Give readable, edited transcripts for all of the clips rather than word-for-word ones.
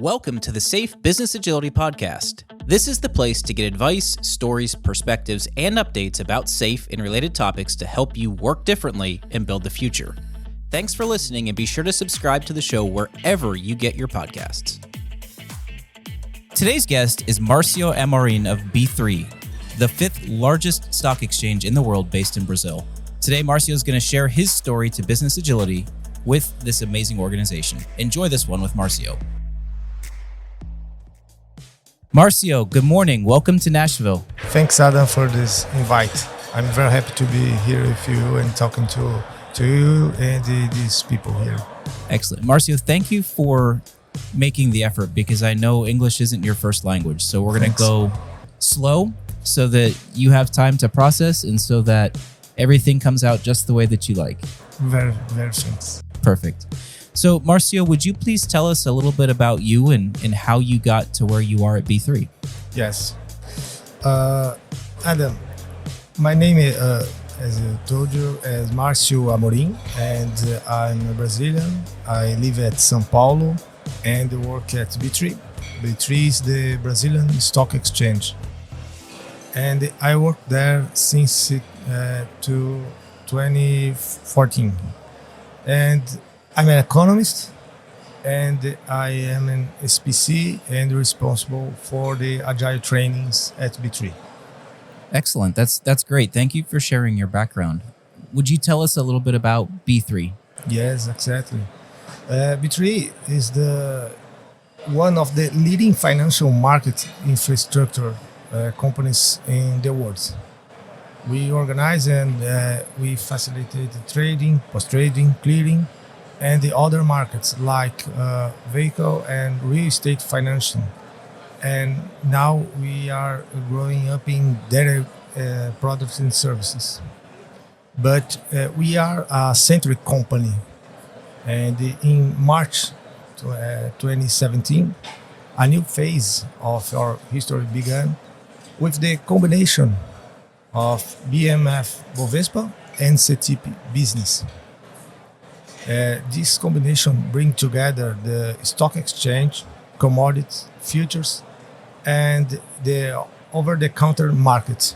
Welcome to the Safe Business Agility Podcast. This is the place to get advice, stories, perspectives, and updates about safe and related topics to help you work differently and build the future. Thanks for listening, and be sure to subscribe to the show wherever you get your podcasts. Today's guest is Marcio Tambelini of B3, the fifth largest stock exchange in the world based in Brazil. Today, Marcio is going to share his story to business agility with this amazing organization. Enjoy this one with Marcio. Marcio, good morning. Welcome to Nashville. Thanks, Adam, for this invite. I'm very happy to be here with you and talking to you and these people here. Excellent. Marcio, thank you for making the effort because I know English isn't your first language. So we're going to go slow so that you have time to process and so that everything comes out just the way that you like. Very, very thanks. Perfect. So, Marcio, would you please tell us a little bit about you and how you got to where you are at B3? Yes. Adam, my name is, as I told you, is Marcio Tambelini, and I'm a Brazilian. I live at São Paulo and work at B3. B3 is the Brazilian Stock Exchange. And I worked there since 2014. And I'm an economist, and I am an SPC and responsible for the Agile trainings at B3. Excellent. That's great. Thank you for sharing your background. Would you tell us a little bit about B3? Yes, exactly. B3 is one of the leading financial market infrastructure companies in the world. We organize and we facilitate trading, post-trading, clearing, and the other markets like vehicle and real estate financing. And now we are growing up in data products and services. But we are a centric company. And in March 2017, a new phase of our history began with the combination of BMF Bovespa and CETIP business. This combination brings together the stock exchange, commodities, futures, and the over-the-counter markets.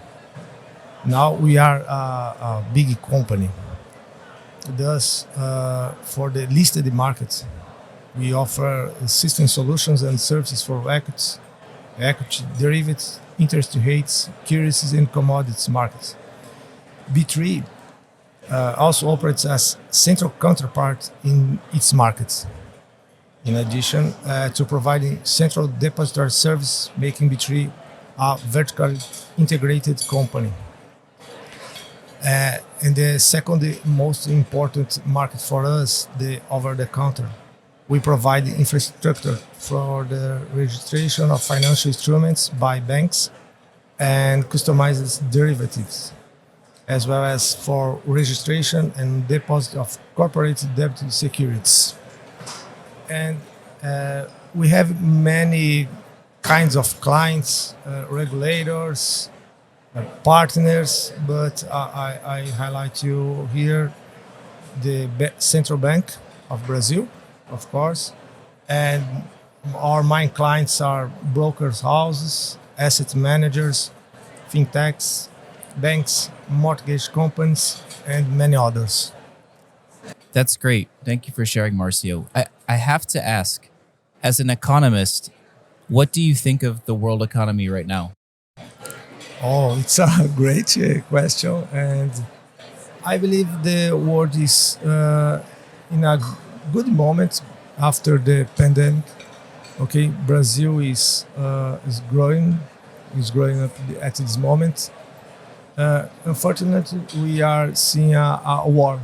Now we are a big company. Thus, for the listed markets, we offer system solutions and services for equity, derivatives, interest rates, currencies, and commodities markets. B3 also operates as central counterpart in its markets. In addition to providing central depository service, making B3 a vertically integrated company. And the second most important market for us, the over-the-counter. We provide infrastructure for the registration of financial instruments by banks and customized derivatives, as well as for registration and deposit of corporate debt securities. And we have many kinds of clients, regulators, partners, but I highlight you here the Central Bank of Brazil, of course, and our main clients are brokers houses, asset managers, fintechs, banks, mortgage companies, and many others. That's great. Thank you for sharing, Marcio. I have to ask, as an economist, what do you think of the world economy right now? Oh, it's a great question, and I believe the world is in a good moment after the pandemic. Okay, Brazil is growing up at this moment. Unfortunately, we are seeing a war.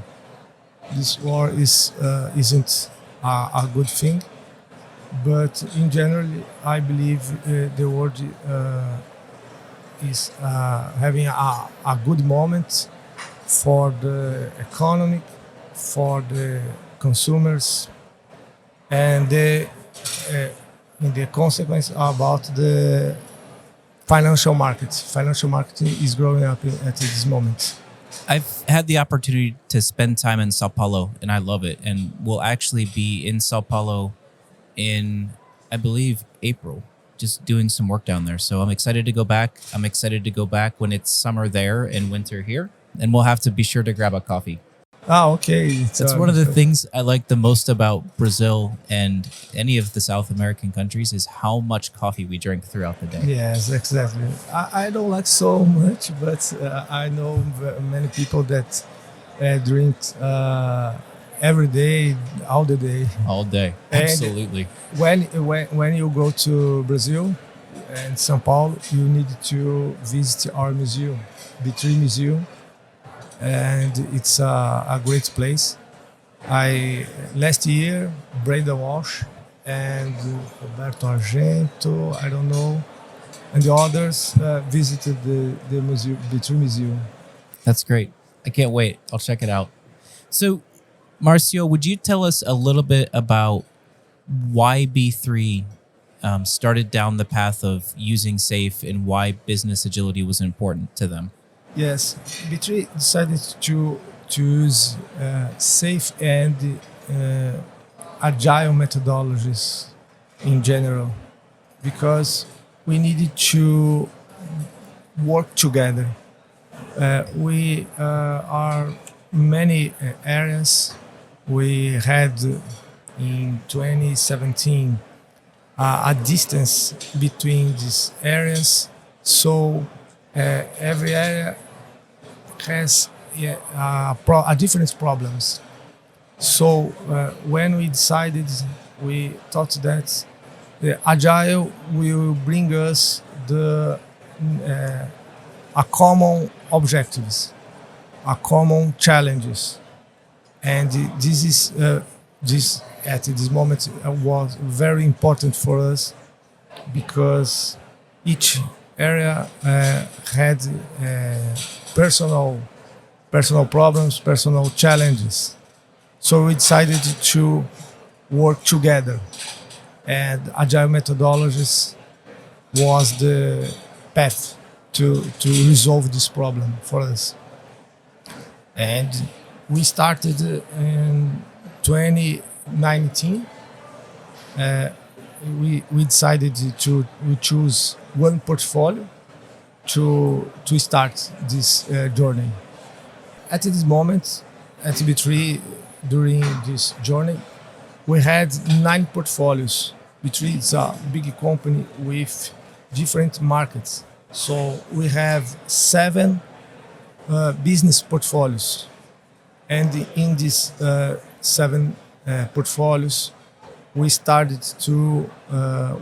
This war isn't a good thing, but in general, I believe the world is having a good moment for the economy, for the consumers, and the consequence about the financial markets. Financial market is growing up at this moment. I've had the opportunity to spend time in Sao Paulo, and I love it. And we'll actually be in Sao Paulo in I believe, April, just doing some work down there. So I'm excited to go back. I'm excited to go back when it's summer there and winter here. And we'll have to be sure to grab a coffee. Okay. That's one of the things I like the most about Brazil and any of the South American countries is how much coffee we drink throughout the day. Yes, exactly. I don't like so much, but I know many people that drink every day, all the day. All day. Absolutely. When you go to Brazil and São Paulo, you need to visit our museum, B3 Museum, and it's a great place. I last year, Brenda Walsh and Roberto Argento, I don't know, and the others visited the museum, B3 Museum. That's great. I can't wait. I'll check it out. So, Marcio, would you tell us a little bit about why B3 started down the path of using SAFe and why business agility was important to them? Yes, B3 decided to use SAFe and Agile methodologies in general because we needed to work together. We are many areas. We had in 2017 a distance between these areas, so every area has a different problems. So when we decided, we thought that the Agile will bring us a common objectives, a common challenges, and this at this moment was very important for us because each area had personal problems, personal challenges. So we decided to work together, and Agile methodologies was the path to resolve this problem for us. And we started in 2019. We decided to choose one portfolio to start this journey. At this moment, at B3, during this journey, we had 9 portfolios. B3 is a big company with different markets. So we have 7 business portfolios. And in these 7 portfolios, we started to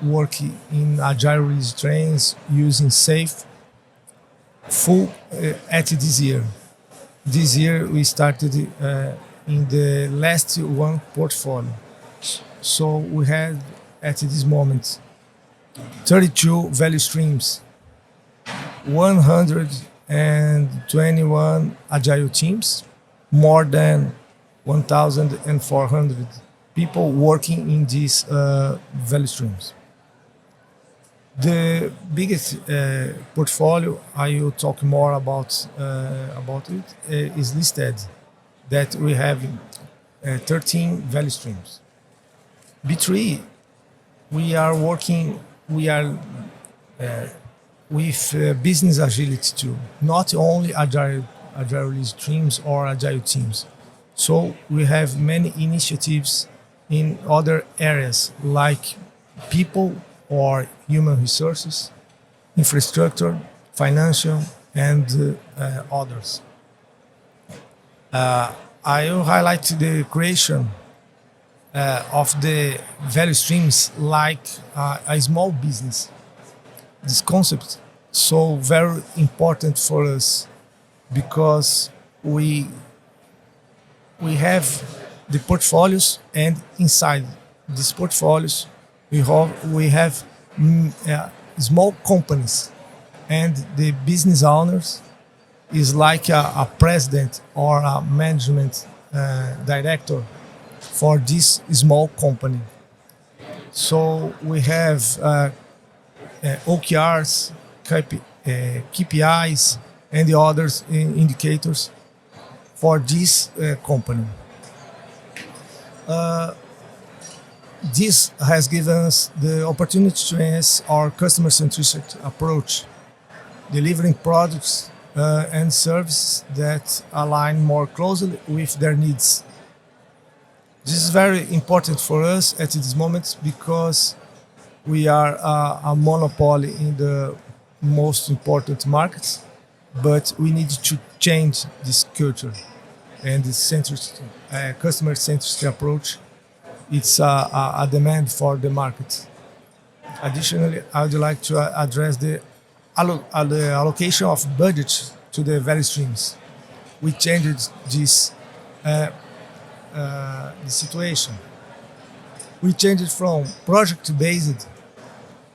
work in Agile release trains using SAFe full at this year. This year we started in the last one portfolio. So we had at this moment 32 value streams, 121 Agile teams, more than 1,400 people working in these value streams. The biggest portfolio, I will talk more about it, is listed that we have 13 value streams. B3, we are working, with business agility too, not only Agile release streams or Agile teams. So we have many initiatives in other areas like people or human resources, infrastructure, financial, and others. I will highlight the creation of the value streams like a small business. This concept so very important for us because we have the portfolios, and inside these portfolios we have small companies, and the business owners is like a president or a management director for this small company. So we have OKRs, KPIs, and the others indicators for this company. This has given us the opportunity to enhance our customer-centricity approach, delivering products and services that align more closely with their needs. This is very important for us at this moment because we are a monopoly in the most important markets, but we need to change this culture and this customer centricity approach. It's a demand for the market. Additionally, I would like to address the allocation of budget to the value streams. We changed the situation. We changed from project-based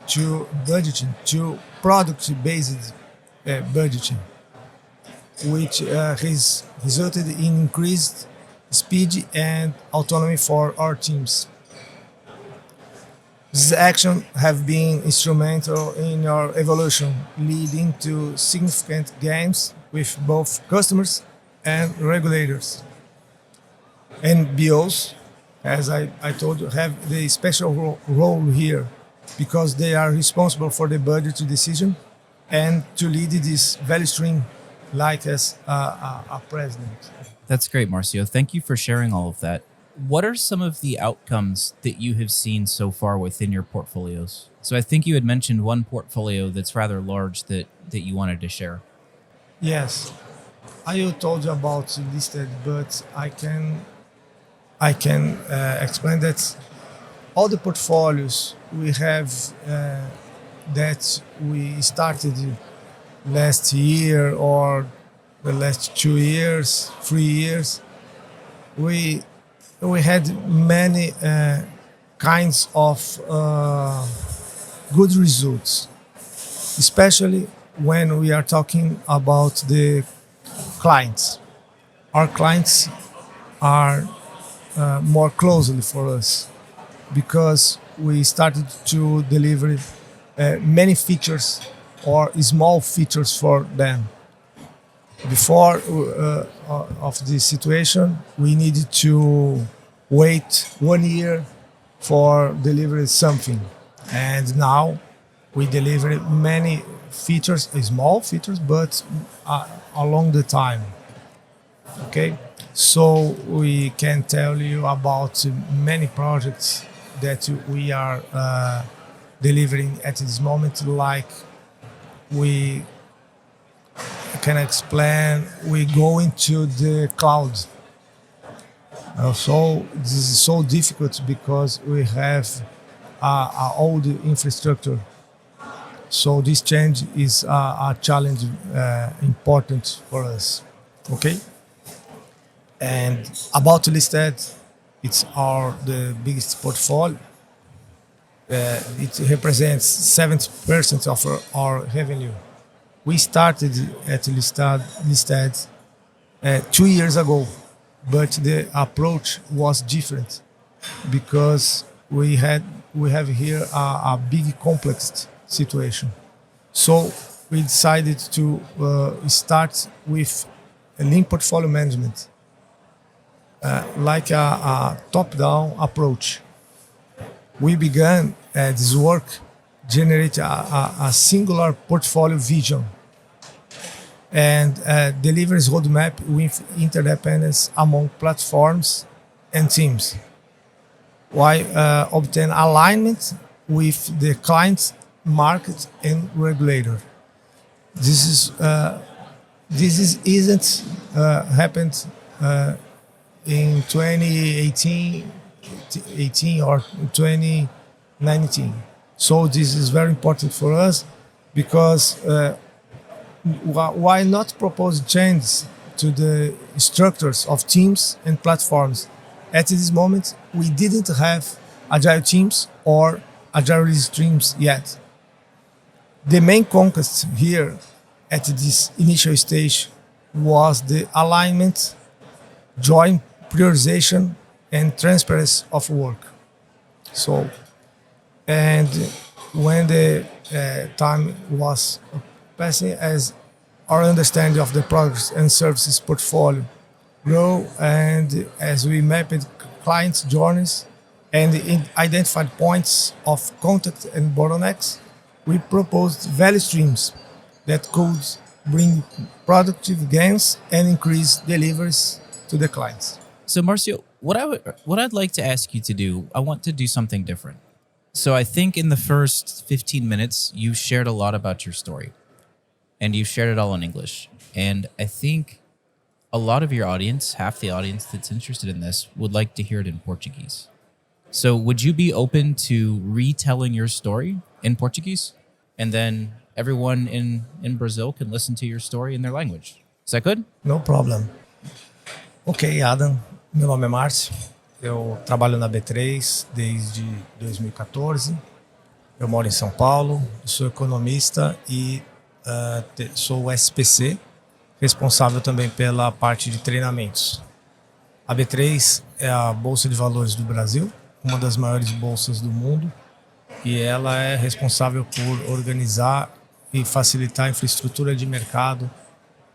to budgeting to product-based budgeting, which has resulted in increased speed and autonomy for our teams. These actions have been instrumental in our evolution, leading to significant gains with both customers and regulators. And BOs, as I told you, have the special role here because they are responsible for the budget decision and to lead this value stream like as a president. That's great, Marcio. Thank you for sharing all of that. What are some of the outcomes that you have seen so far within your portfolios? So I think you had mentioned one portfolio that's rather large that you wanted to share. Yes, I told you about listed, but I can explain that all the portfolios we have that we started last year or the last 2 years, 3 years, we had many kinds of good results, especially when we are talking about the clients. Our clients are more closely for us because we started to deliver many features or small features for them. Before of this situation, we needed to wait 1 year for delivering something, and now we deliver many features, small features, but along the time. Okay, so we can tell you about many projects that we are delivering at this moment, like we can explain, we go into the cloud. So this is so difficult because we have a old infrastructure. So this change is a challenge important for us. Okay, and about listed, it's the biggest portfolio. It represents 70% of our revenue. We started at listed 2 years ago, but the approach was different because we have here a big complex situation. So we decided to start with a lean portfolio management, like a top-down approach. We began this work generate a singular portfolio vision and delivers roadmap with interdependence among platforms and teams, while obtain alignment with the client, market, and regulator. This isn't happened in 2018 or 2019. So this is very important for us because why not propose changes to the structures of teams and platforms? At this moment, we didn't have agile teams or agile release streams yet. The main conquest here at this initial stage was the alignment, joint prioritization, and transparency of work. So, and when the time was passing, as our understanding of the products and services portfolio grow, and as we mapped clients' journeys And in identified points of contact and bottlenecks, we proposed value streams that could bring productive gains and increase deliveries to the clients. So Marcio, what I'd like to ask you to do, I want to do something different. So I think in the first 15 minutes, you shared a lot about your story, and you shared it all in English. And I think a lot of your audience, half the audience that's interested in this, would like to hear it in Portuguese. So would you be open to retelling your story in Portuguese? And then everyone in Brazil can listen to your story in their language. Is that good? No problem. Ok, Adam. Meu nome é Márcio. Eu trabalho na B3 desde 2014. Eu moro em São Paulo. Eu sou economista e sou o SPC, responsável também pela parte de treinamentos. A B3 é a Bolsa de Valores do Brasil, uma das maiores bolsas do mundo, e ela é responsável por organizar e facilitar a infraestrutura de mercado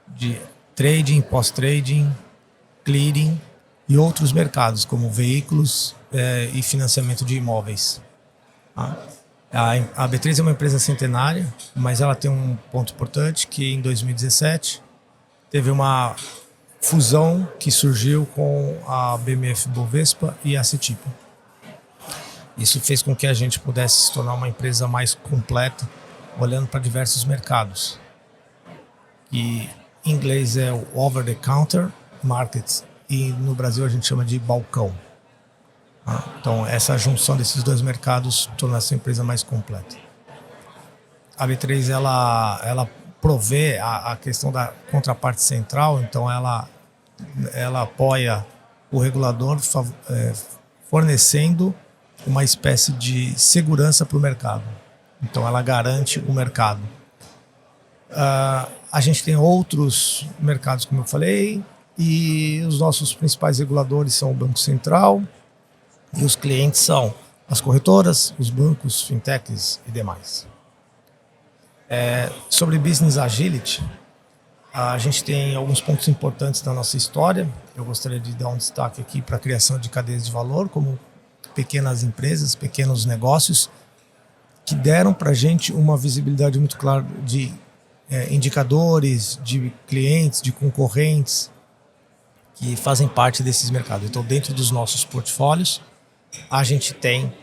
de trading, pós-trading, clearing e outros mercados, como veículos e financiamento de imóveis. A B3 é uma empresa centenária, mas ela tem um ponto importante que em 2017 teve uma fusão que surgiu com a BMF Bovespa e a Cetipo. Isso fez com que a gente pudesse se tornar uma empresa mais completa, olhando para diversos mercados. E em inglês é o over-the-counter markets e no Brasil a gente chama de balcão. Então essa junção desses dois mercados torna essa empresa mais completa. A B3 ela provê a questão da contraparte central, então ela apoia o regulador fornecendo uma espécie de segurança para o mercado. Então ela garante o mercado. A gente tem outros mercados, como eu falei, e os nossos principais reguladores são o Banco Central e os clientes são as corretoras, os bancos, fintechs e demais. Sobre Business Agility, a gente tem alguns pontos importantes da nossa história. Eu gostaria de dar um destaque aqui para a criação de cadeias de valor, como pequenas empresas, pequenos negócios, que deram para a gente uma visibilidade muito clara de indicadores, de clientes, de concorrentes que fazem parte desses mercados. Então, dentro dos nossos portfólios, a gente tem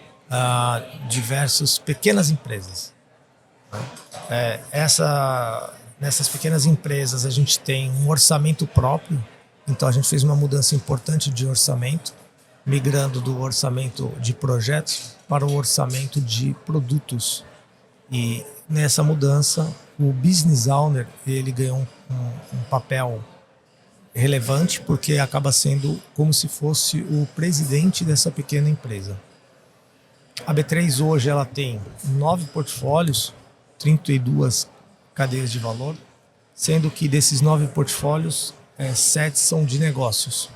diversas pequenas empresas. Nessas pequenas empresas, a gente tem um orçamento próprio. Então, a gente fez uma mudança importante de orçamento, migrando do orçamento de projetos para o orçamento de produtos. E nessa mudança, o business owner ele ganhou um papel relevante, porque acaba sendo como se fosse o presidente dessa pequena empresa. A B3 hoje ela tem 9 portfólios, 32 cadeias de valor, sendo que desses 9 portfólios, 7 são de negócios.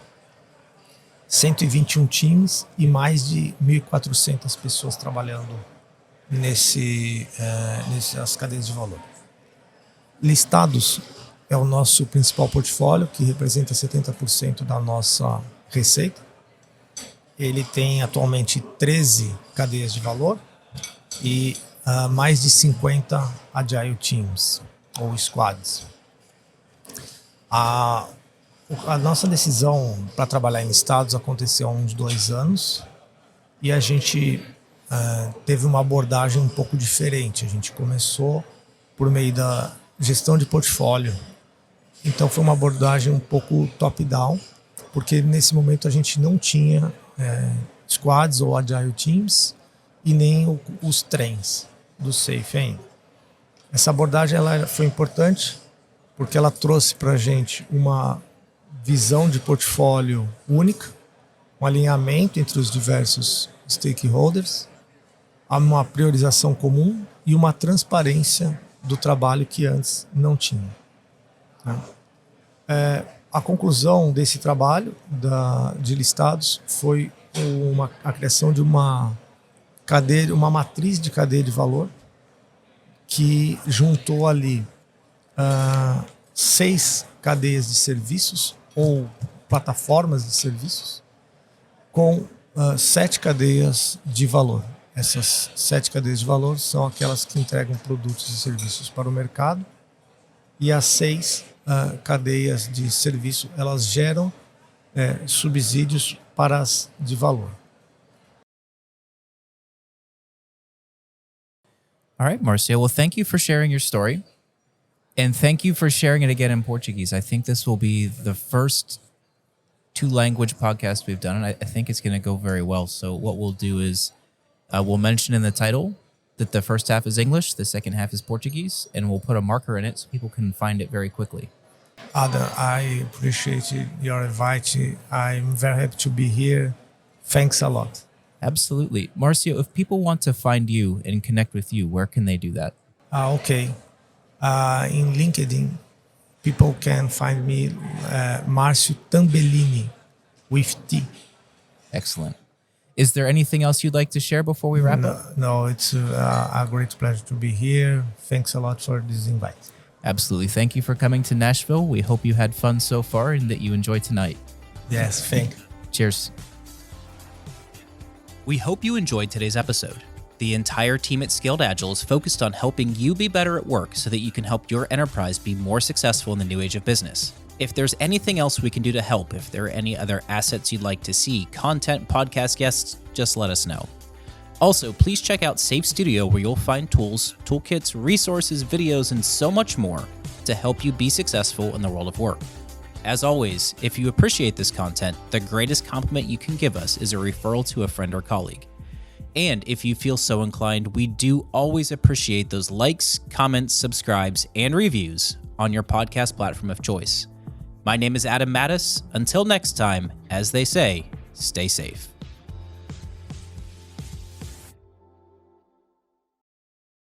121 times e mais de 1.400 pessoas trabalhando nessas cadeias de valor. Listados é o nosso principal portfólio, que representa 70% da nossa receita. Ele tem atualmente 13 cadeias de valor e mais de 50 Agile Teams ou Squads. A nossa decisão para trabalhar em listados aconteceu há uns 2 anos e a gente teve uma abordagem um pouco diferente. A gente começou por meio da gestão de portfólio. Então foi uma abordagem um pouco top-down, porque nesse momento a gente não tinha squads ou agile teams e nem os trens do SAFe ainda. Essa abordagem ela foi importante porque ela trouxe para a gente uma visão de portfólio única, um alinhamento entre os diversos stakeholders, uma priorização comum e uma transparência do trabalho que antes não tinha. A conclusão desse trabalho de listados foi a criação de uma matriz de cadeia de valor que juntou ali 6 cadeias de serviços ou plataformas de serviços com 7 cadeias de valor. Essas 7 cadeias de valor são aquelas que entregam produtos e serviços para o mercado, e as 6 cadeias de serviço, elas geram subsídios para as de valor. All right, Marcio. Well, thank you for sharing your story. And thank you for sharing it again in Portuguese. I think this will be the first 2-language podcast we've done, and I think it's going to go very well. So what we'll do is we'll mention in the title that the first half is English, the second half is Portuguese, and we'll put a marker in it so people can find it very quickly. Adam, I appreciate your invite. I'm very happy to be here. Thanks a lot. Absolutely. Marcio, if people want to find you and connect with you, where can they do that? Okay. In LinkedIn, people can find me Marcio Tambelini with T. Excellent. Is there anything else you'd like to share before we wrap up? No, it's a great pleasure to be here. Thanks a lot for this invite. Absolutely. Thank you for coming to Nashville. We hope you had fun so far and that you enjoy tonight. Yes, thank you. Cheers. We hope you enjoyed today's episode. The entire team at Scaled Agile is focused on helping you be better at work so that you can help your enterprise be more successful in the new age of business. If there's anything else we can do to help, if there are any other assets you'd like to see, content, podcast guests, just let us know. Also, please check out Safe Studio, where you'll find tools, toolkits, resources, videos, and so much more to help you be successful in the world of work. As always, if you appreciate this content, the greatest compliment you can give us is a referral to a friend or colleague. And if you feel so inclined, we do always appreciate those likes, comments, subscribes, and reviews on your podcast platform of choice. My name is Adam Mattis. Until next time, as they say, stay safe.